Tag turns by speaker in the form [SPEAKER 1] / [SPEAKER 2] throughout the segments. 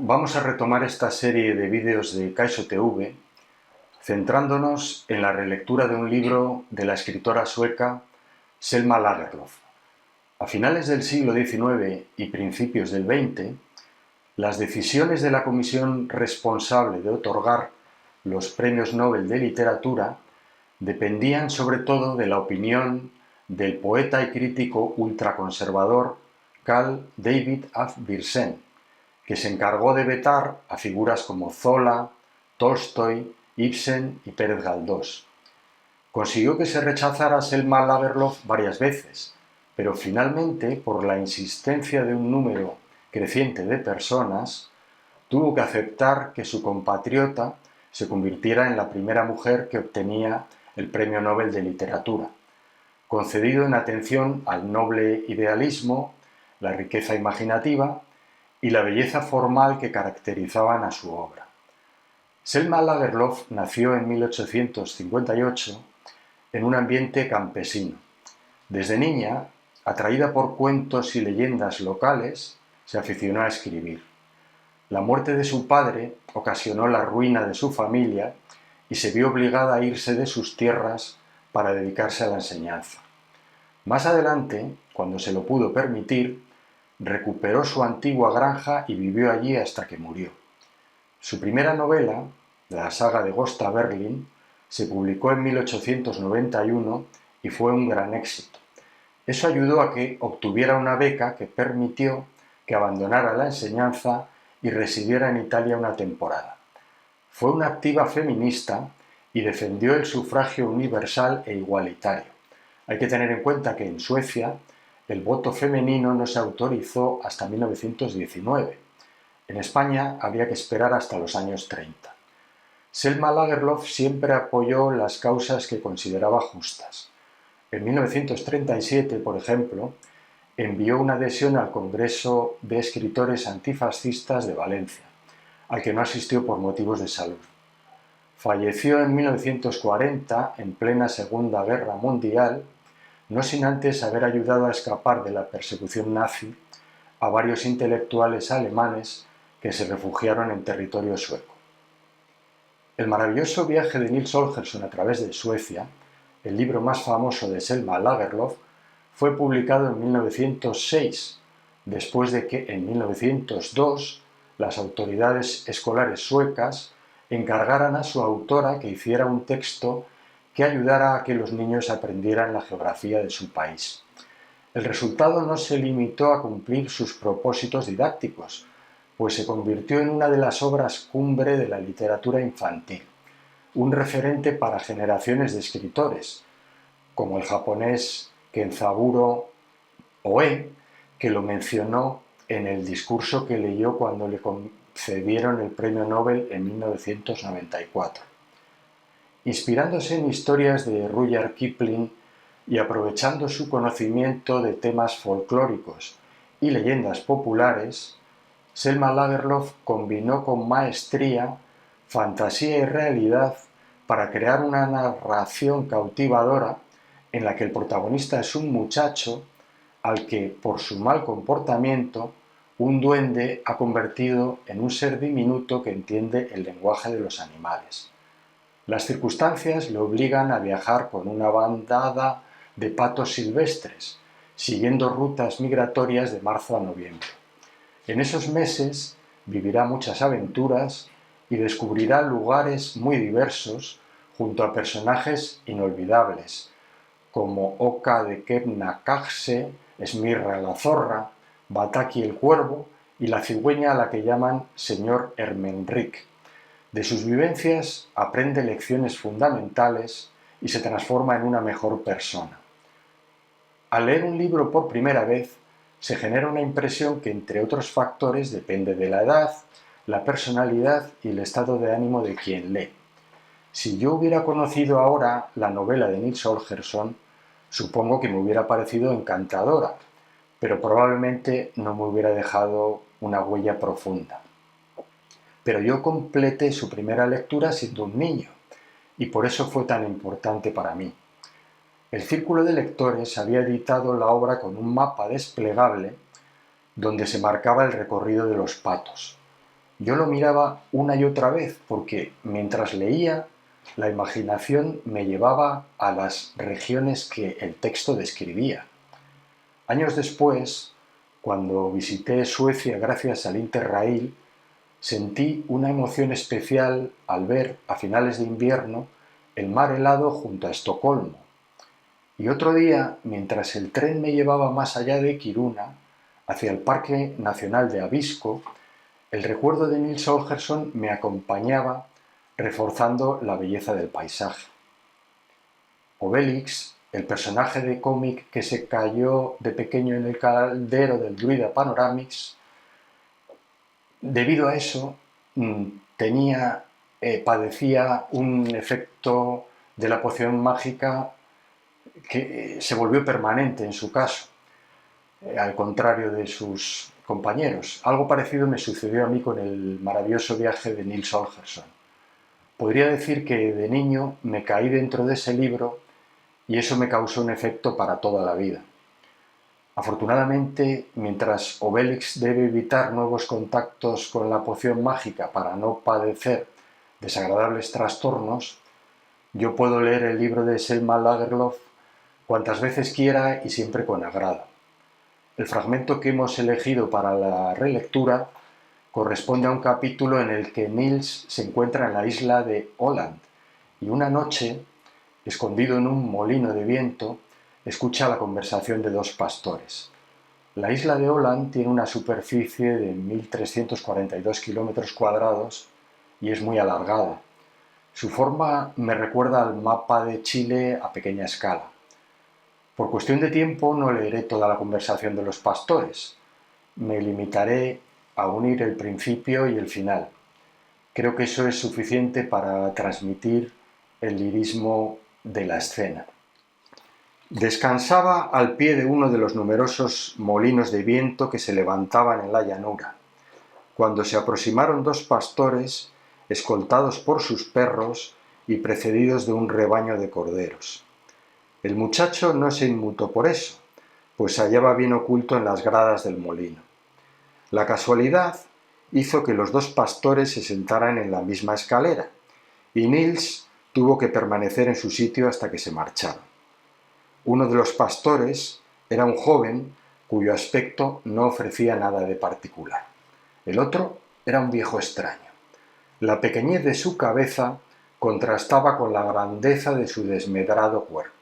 [SPEAKER 1] Vamos a retomar esta serie de vídeos de Kaixo TV, centrándonos en la relectura de un libro de la escritora sueca Selma Lagerlöf. A finales del siglo XIX y principios del XX, las decisiones de la comisión responsable de otorgar los premios Nobel de Literatura dependían sobre todo de la opinión del poeta y crítico ultraconservador Carl David af Wirsén, que se encargó de vetar a figuras como Zola, Tolstoy, Ibsen y Pérez Galdós. Consiguió que se rechazara a Selma Lagerlöf varias veces, pero finalmente, por la insistencia de un número creciente de personas, tuvo que aceptar que su compatriota se convirtiera en la primera mujer que obtenía el Premio Nobel de Literatura, concedido en atención al noble idealismo, la riqueza imaginativa y la belleza formal que caracterizaban a su obra. Selma Lagerlöf nació en 1858 en un ambiente campesino. Desde niña, atraída por cuentos y leyendas locales, se aficionó a escribir. La muerte de su padre ocasionó la ruina de su familia y se vio obligada a irse de sus tierras para dedicarse a la enseñanza. Más adelante, cuando se lo pudo permitir, recuperó su antigua granja y vivió allí hasta que murió. Su primera novela, la saga de Gösta Berling, se publicó en 1891 y fue un gran éxito. Eso ayudó a que obtuviera una beca que permitió que abandonara la enseñanza y residiera en Italia una temporada. Fue una activa feminista y defendió el sufragio universal e igualitario. Hay que tener en cuenta que en Suecia el voto femenino no se autorizó hasta 1919. En España habría que esperar hasta los años 30. Selma Lagerlöf siempre apoyó las causas que consideraba justas. En 1937, por ejemplo, envió una adhesión al Congreso de Escritores Antifascistas de Valencia, al que no asistió por motivos de salud. Falleció en 1940, en plena Segunda Guerra Mundial, no sin antes haber ayudado a escapar de la persecución nazi a varios intelectuales alemanes que se refugiaron en territorio sueco. El maravilloso viaje de Nils Holgersson a través de Suecia, el libro más famoso de Selma Lagerlöf, fue publicado en 1906, después de que en 1902 las autoridades escolares suecas encargaran a su autora que hiciera un texto que ayudara a que los niños aprendieran la geografía de su país. El resultado no se limitó a cumplir sus propósitos didácticos, pues se convirtió en una de las obras cumbre de la literatura infantil, un referente para generaciones de escritores, como el japonés Kenzaburo Oe, que lo mencionó en el discurso que leyó cuando le concedieron el Premio Nobel en 1994. Inspirándose en historias de Rudyard Kipling y aprovechando su conocimiento de temas folclóricos y leyendas populares, Selma Lagerlöf combinó con maestría fantasía y realidad para crear una narración cautivadora en la que el protagonista es un muchacho al que, por su mal comportamiento, un duende ha convertido en un ser diminuto que entiende el lenguaje de los animales. Las circunstancias le obligan a viajar con una bandada de patos silvestres, siguiendo rutas migratorias de marzo a noviembre. En esos meses vivirá muchas aventuras y descubrirá lugares muy diversos junto a personajes inolvidables, como Oka de Kebnekaise, Esmirra la zorra, Bataki el cuervo y la cigüeña a la que llaman Señor Ermenrik. De sus vivencias aprende lecciones fundamentales y se transforma en una mejor persona. Al leer un libro por primera vez, se genera una impresión que, entre otros factores, depende de la edad, la personalidad y el estado de ánimo de quien lee. Si yo hubiera conocido ahora la novela de Nils Holgersson, supongo que me hubiera parecido encantadora, pero probablemente no me hubiera dejado una huella profunda. Pero yo completé su primera lectura siendo un niño, y por eso fue tan importante para mí. El Círculo de Lectores había editado la obra con un mapa desplegable donde se marcaba el recorrido de los patos. Yo lo miraba una y otra vez porque mientras leía, la imaginación me llevaba a las regiones que el texto describía. Años después, cuando visité Suecia gracias al Interrail, sentí una emoción especial al ver, a finales de invierno, el mar helado junto a Estocolmo. Y otro día, mientras el tren me llevaba más allá de Kiruna, hacia el Parque Nacional de Abisko, el recuerdo de Nils Holgersson me acompañaba, reforzando la belleza del paisaje. Obelix, el personaje de cómic que se cayó de pequeño en el caldero del druida Panoramix, debido a eso padecía un efecto de la poción mágica que se volvió permanente en su caso, al contrario de sus compañeros. Algo parecido me sucedió a mí con el maravilloso viaje de Nils Holgersson. Podría decir que de niño me caí dentro de ese libro y eso me causó un efecto para toda la vida. Afortunadamente, mientras Obelix debe evitar nuevos contactos con la poción mágica para no padecer desagradables trastornos, yo puedo leer el libro de Selma Lagerlöf cuantas veces quiera y siempre con agrado. El fragmento que hemos elegido para la relectura corresponde a un capítulo en el que Nils se encuentra en la isla de Åland y una noche, escondido en un molino de viento, escucha la conversación de dos pastores. La isla de Åland tiene una superficie de 1.342 kilómetros cuadrados y es muy alargada. Su forma me recuerda al mapa de Chile a pequeña escala. Por cuestión de tiempo no leeré toda la conversación de los pastores. Me limitaré a unir el principio y el final. Creo que eso es suficiente para transmitir el lirismo de la escena. Descansaba al pie de uno de los numerosos molinos de viento que se levantaban en la llanura, cuando se aproximaron dos pastores, escoltados por sus perros y precedidos de un rebaño de corderos. El muchacho no se inmutó por eso, pues se hallaba bien oculto en las gradas del molino. La casualidad hizo que los dos pastores se sentaran en la misma escalera, y Nils tuvo que permanecer en su sitio hasta que se marcharon. Uno de los pastores era un joven cuyo aspecto no ofrecía nada de particular. El otro era un viejo extraño. La pequeñez de su cabeza contrastaba con la grandeza de su desmedrado cuerpo.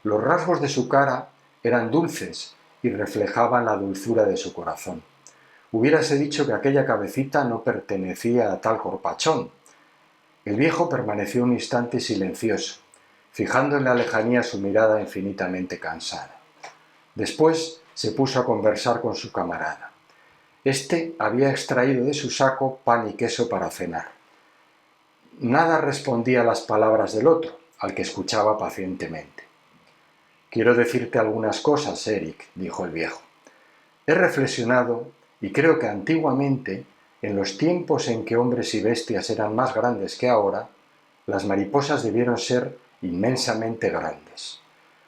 [SPEAKER 1] Los rasgos de su cara eran dulces y reflejaban la dulzura de su corazón. Hubiérase dicho que aquella cabecita no pertenecía a tal corpachón. El viejo permaneció un instante silencioso, fijando en la lejanía su mirada infinitamente cansada. Después se puso a conversar con su camarada. Este había extraído de su saco pan y queso para cenar. Nada respondía a las palabras del otro, al que escuchaba pacientemente. «Quiero decirte algunas cosas, Eric», dijo el viejo. «He reflexionado y creo que antiguamente, en los tiempos en que hombres y bestias eran más grandes que ahora, las mariposas debieron ser inmensamente grandes.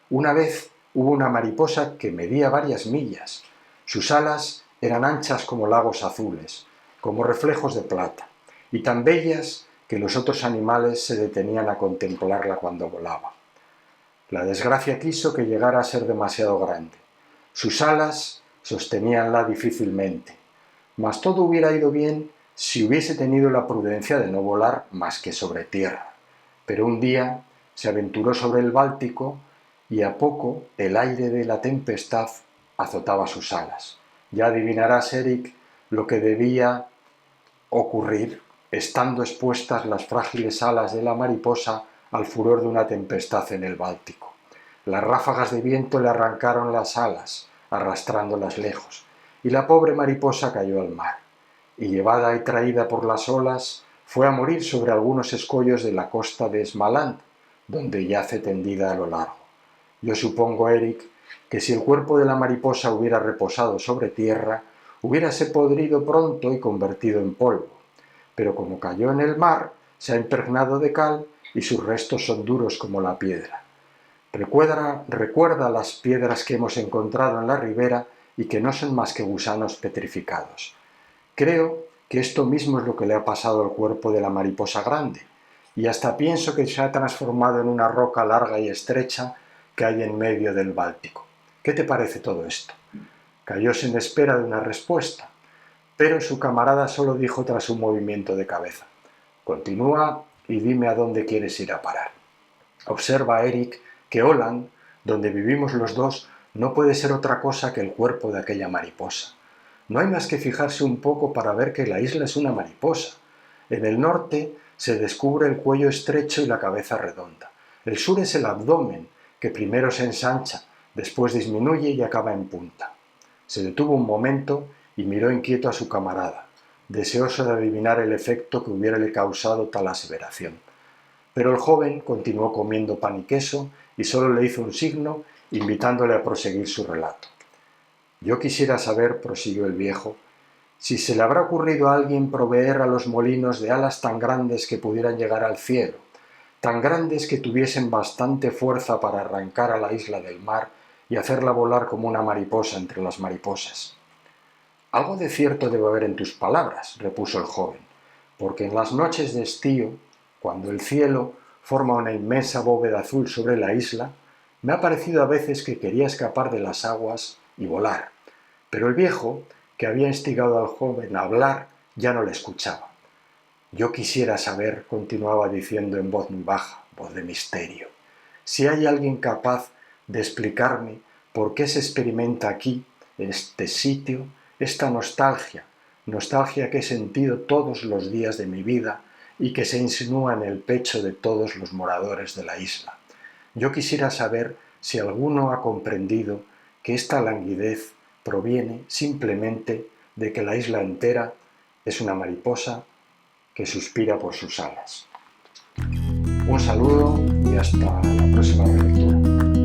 [SPEAKER 1] Una vez hubo una mariposa que medía varias millas. Sus alas eran anchas como lagos azules, como reflejos de plata, y tan bellas que los otros animales se detenían a contemplarla cuando volaba. La desgracia quiso que llegara a ser demasiado grande. Sus alas sosteníanla difícilmente, mas todo hubiera ido bien si hubiese tenido la prudencia de no volar más que sobre tierra. Pero un día se aventuró sobre el Báltico y a poco el aire de la tempestad azotaba sus alas. Ya adivinarás, Eric, lo que debía ocurrir estando expuestas las frágiles alas de la mariposa al furor de una tempestad en el Báltico. Las ráfagas de viento le arrancaron las alas, arrastrándolas lejos, y la pobre mariposa cayó al mar, y llevada y traída por las olas, fue a morir sobre algunos escollos de la costa de Smaland, donde yace tendida a lo largo. Yo supongo, Eric, que si el cuerpo de la mariposa hubiera reposado sobre tierra, hubiérase podrido pronto y convertido en polvo. Pero como cayó en el mar, se ha impregnado de cal y sus restos son duros como la piedra. Recuerda las piedras que hemos encontrado en la ribera y que no son más que gusanos petrificados. Creo que esto mismo es lo que le ha pasado al cuerpo de la mariposa grande, y hasta pienso que se ha transformado en una roca larga y estrecha que hay en medio del Báltico. ¿Qué te parece todo esto? Calló sin espera de una respuesta, pero su camarada solo dijo tras un movimiento de cabeza: «Continúa y dime a dónde quieres ir a parar». Observa, Eric, que Åland, donde vivimos los dos, no puede ser otra cosa que el cuerpo de aquella mariposa. No hay más que fijarse un poco para ver que la isla es una mariposa. En el norte se descubre el cuello estrecho y la cabeza redonda. El sur es el abdomen, que primero se ensancha, después disminuye y acaba en punta. Se detuvo un momento y miró inquieto a su camarada, deseoso de adivinar el efecto que hubiérale causado tal aseveración. Pero el joven continuó comiendo pan y queso y solo le hizo un signo, invitándole a proseguir su relato. «Yo quisiera saber», prosiguió el viejo, «si se le habrá ocurrido a alguien proveer a los molinos de alas tan grandes que pudieran llegar al cielo, tan grandes que tuviesen bastante fuerza para arrancar a la isla del mar y hacerla volar como una mariposa entre las mariposas». «Algo de cierto debe haber en tus palabras», repuso el joven, «porque en las noches de estío, cuando el cielo forma una inmensa bóveda azul sobre la isla, me ha parecido a veces que quería escapar de las aguas y volar». Pero el viejo, que había instigado al joven a hablar, ya no le escuchaba. «Yo quisiera saber», continuaba diciendo en voz muy baja, voz de misterio, «si hay alguien capaz de explicarme por qué se experimenta aquí, en este sitio, esta nostalgia que he sentido todos los días de mi vida y que se insinúa en el pecho de todos los moradores de la isla. Yo quisiera saber si alguno ha comprendido que esta languidez proviene simplemente de que la isla entera es una mariposa que suspira por sus alas». Un saludo y hasta la próxima relectura.